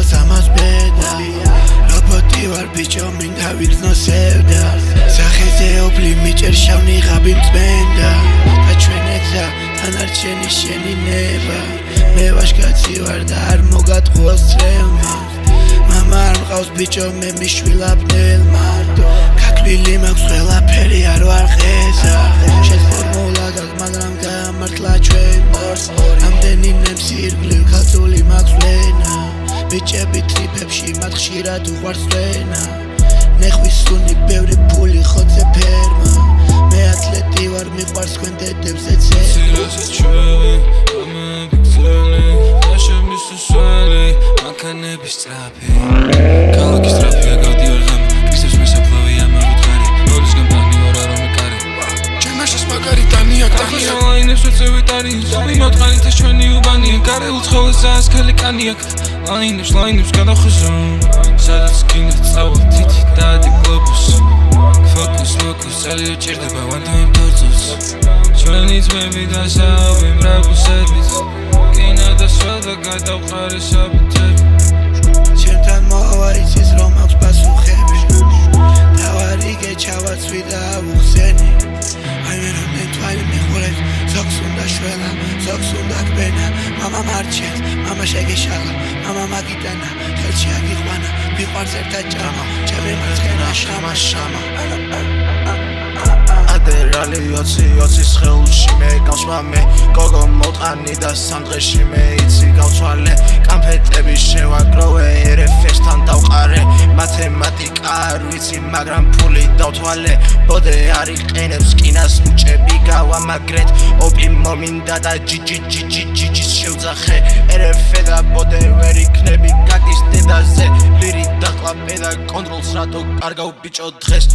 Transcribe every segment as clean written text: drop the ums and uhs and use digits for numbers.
ხელს ამას ბედა რობოტი ვარ ბიჭო მინდა ვიგრძნო სევდა სახეზე ოფლი მიჭერ შავნი ღაბი მწმენდა და ჩვენი გზა დანარჩენი შენი ნება მე ვაშკაცი ვარ და არ მოგატყუოს წრემა მამა არ მყავს ბიჭო მე მიშვილაფნელ მარტო გაკლილი მაქვს ყველაფერი არ ვარ ყეზა შენ ფორმულადად მაგრამ გაამართლა ჩვენ ამდენი ნემსი ირგლივ ქართული მაქვს ვენა ბიჭები ტრიპებში მათ ხშირად უყვარს ვენა ნეხვის სუნი ბევრი ფული ხოძე ფერმა მე ათლეტი ვარ მიყვარს თქვენ დედებზე წერა შემის სველი მანქანების სწრაფი ქალაქის სწრაფია გავდივარ ღამე გისებს მესაფლავი ამავე დღარი ნოლის გამპანი ვარ არ ამეკარი ჩემაშის მაგარი ტანია ტანია ლაინებს ვეწევით არის მიმოწყალით ეს ჩვენი უბანია გარეულ ცხოველს ასქელი კანი აქვს ლაინებს გადახოზო სადაც გინდა წავალ თითი დადი გლობუს ფოკუს წელი უჭირდება ვანდამი თორწოს ჩვენი ძმები დასაუბრე მრაგუსებით კინა და სვადა გადავყარე საბუთები ჩემთან მოვა იცის რომ აქვს პასუხები დავარიგე ჩავაცვი და ავუხსენი აი მე რომ თვალი მეხურებს ზოგს უნდა შველა ზოგს უნდა კბენა მამა მარჩენს მამა შეგეშალა მამა მაგიტანა ხელში აგიყვანა მიყვარს ერთად ჭამა ჩემი მარცხენა შამა ადერალი 20 ხელში მე გავსვამე გოგო მოტყანი და სამდღეში მე იცი გავცვალე კამფეტები შევაგროვე ერეფესთან დავყარე მათემატიკა არ ვიცი მაგრამ ფული დავთვალე ბოდე არ იყენებს კინას მუჭები გავამაგრეთ ოპი მომინდა და ჯიჯის შევძახე ერეფე და ბოდე ვერ იქნები გაგის დედაზე ლირი დაყლაპე და კონტროლს რატო კარგავ ბიჭო დღეს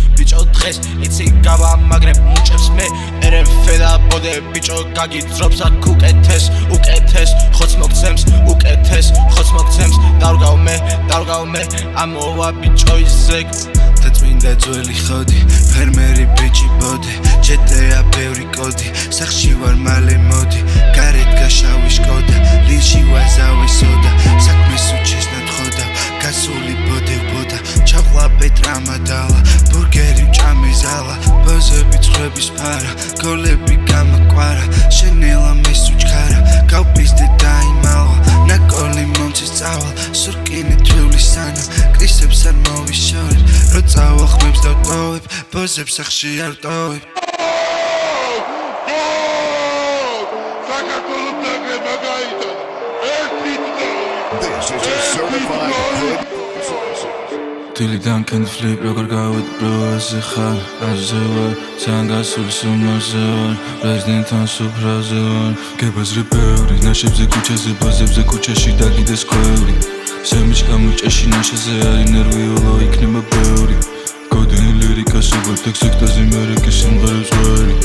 იცი გავამაგრებ მუჭებს მე ერეფე და ბოდე ბიჭო გაგიძრობს აქ უკეთეს ხოც მოგცემს უკეთეს ხოც მოგცემს დავგავ მე ამოვა ბიჭო ისეგ და წმინდა ძველი ხოდი ფერმერი ბიჭი ბოდე ჯეტეა ბევრი კოდი სახში ვარ მალე მოდი გარეთ გაშავი შკოდა ლილში ვაზავი სოდა საქმეს უჩეს ნათხოვდა გასული ბოდა ჩავყლა პეტრამა დალა ბურგერი ჭამე ზალა ბოზები წხვების ფარა გოლები გამაკვარა შენელა მესუჩქარა გავპიზდე დაიმალა ნაკოლი მომცეს წავალ სურკინე თვეული სანა კრისებს არ მოვიშორებ რო წავალ ხმებს დავტოვებ ბოზებს სახში არ ვტოვებ Dili Duncan flip როგორ გავედ პროაზე ხარ აზე ვარ ძალიან გასული სუმაზე ვარ პრეზიდენტთან სუფრაზე ვარ გებაზრე ბევრი ნაშებზე ქუჩაზე ბაზებზე ქუჩაში დაგიდეს ქვევრი სემიჩ გამოჭეში ნაშაზე არის ნერვიულო იქნება ბევრი გოდენი ლირიკა სუპერ ტექსტაზე მერეკი სიმღერებს ვარი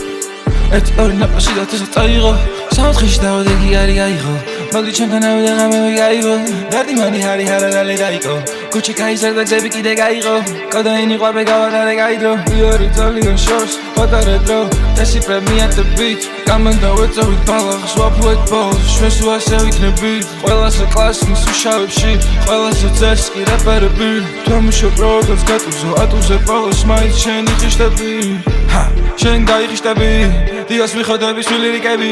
ერთი ორი ნაპაში და თესა წაიღო სამოთხეში დავადეგი არის გაიღო მაგდი ჩემთან ავიდა ღამე გაიღო დარდი მანი ჰარი ჰარალალე გაიყო Kuchi kaiser da gzebi kide gaigo Kodaini ყვაბე გავარარე გაიდრო იორი ძალიან შორს ხოდარე დრო Tesi premi at the beach გამენდა ვეწევით ბალახს ვაფუეთ ბოლს ჩვენს უასე ვიქნებით ყველასე კლასის უშავებში ყველასე ძეს კი რეპერები თამაშობ როგორც გატუზო ატუზე ბოლოს მაინც შენი ხიშტები შენ გაიხიშტები დიოს მიხოდები სულირიკები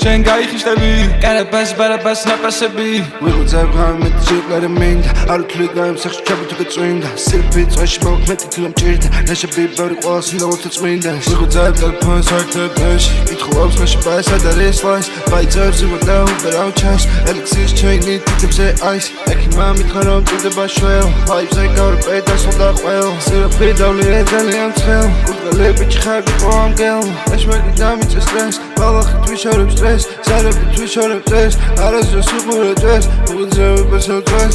შენ გაიხიშტები კარაბას ნაპასები ვიღუძებ ღამეთ ჭიკლარე მინდა არ ვთვლი გაემსახში ჩაბუთო გაწვინდა სირფი წვეში მოვქმეთი თულა მჭირდა ნაშები ბევრი ყველას უნდა ვთწმინდა ვიღუძებ ტელეფონს ვართებეში კითხულობს ნაში ბაესად არის ლაის ბაიძებს ვიმოდა უბერავ ჩაის ელექსის ჩეინი თითებზე აის ეკი მამითხრა რომ ჭირდება შველ ვაიბზე გავრი პედას უნდა ყველ სირფი დავლირე ძალიან ცხელ კურდღელები ჩხარდი ყოამგელ ეშმერგი დამიწეს სტრეს ბალახი თვიშორებს სტრეს ზარები თვიშორებს წეს არასდროს უყურე წეს ვიღუძებ ბესოწეს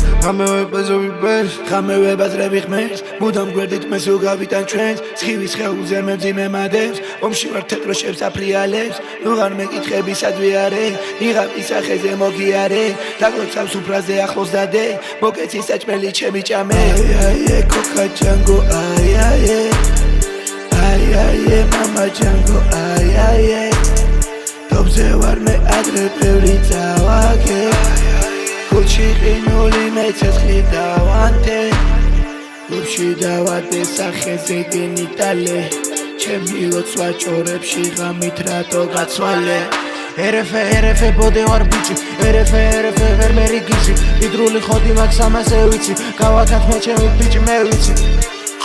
ხამე ვებაზრები ხმებს მუდამ გვერდით მეს უგავიტან ჩვენს სხივის ხეულზე მე მძიმე მადებს ომში ვარ თეთროშებს აფრიალებს უღარ მეკითხები სადვი არე იღავ ისახეზე მოგიარე დაგლოცავ სუფრაზე ახლოს დადე მოკეცი საჭმელი ჩემი ჭამე აი კოკა ჯანგო აი მამა ჯანგო აი ტობზე ვარ მე ადრე ბევრი წავაგე გულში ყინული მე ცეცხლი დავანთე ლუბში დავადე სახეზე გენიტალე ჩემი ლოცვა ჭორებში ღამით რატო გაცვალე ერეფე ბოდე ვარ ბიჭი ერეფე ვერ მერიგიჟი იდრული ხოდი მაქვს ამაზე ვიცი გავაკათ მე ჩემი ბიჭი მე ვიცი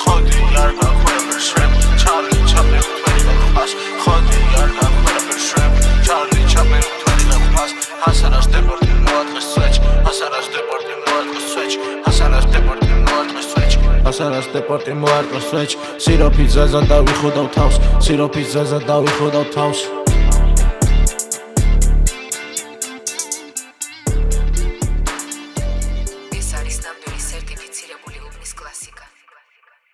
ხოდი არ გაქვეყნ შრემ ჩარლი ჩაპლენ თქვენი მეყავს ხოდი არ გაქვეყნ შრემ ჩარლი ჩაპლენ თქვენი მეყავს ასარას დეპორტი მოაწყეს სვეჩ ასარას დეპორტი მოაწყეს სვეჩ ასარას დეპორტი მოაწყეს სვეჩ ასარას დეპორტი მოაწყეს სვეჩ სიროფის ზაზა დავიხოდავ თავს სიროფის ზაზა დავიხოდავ თავს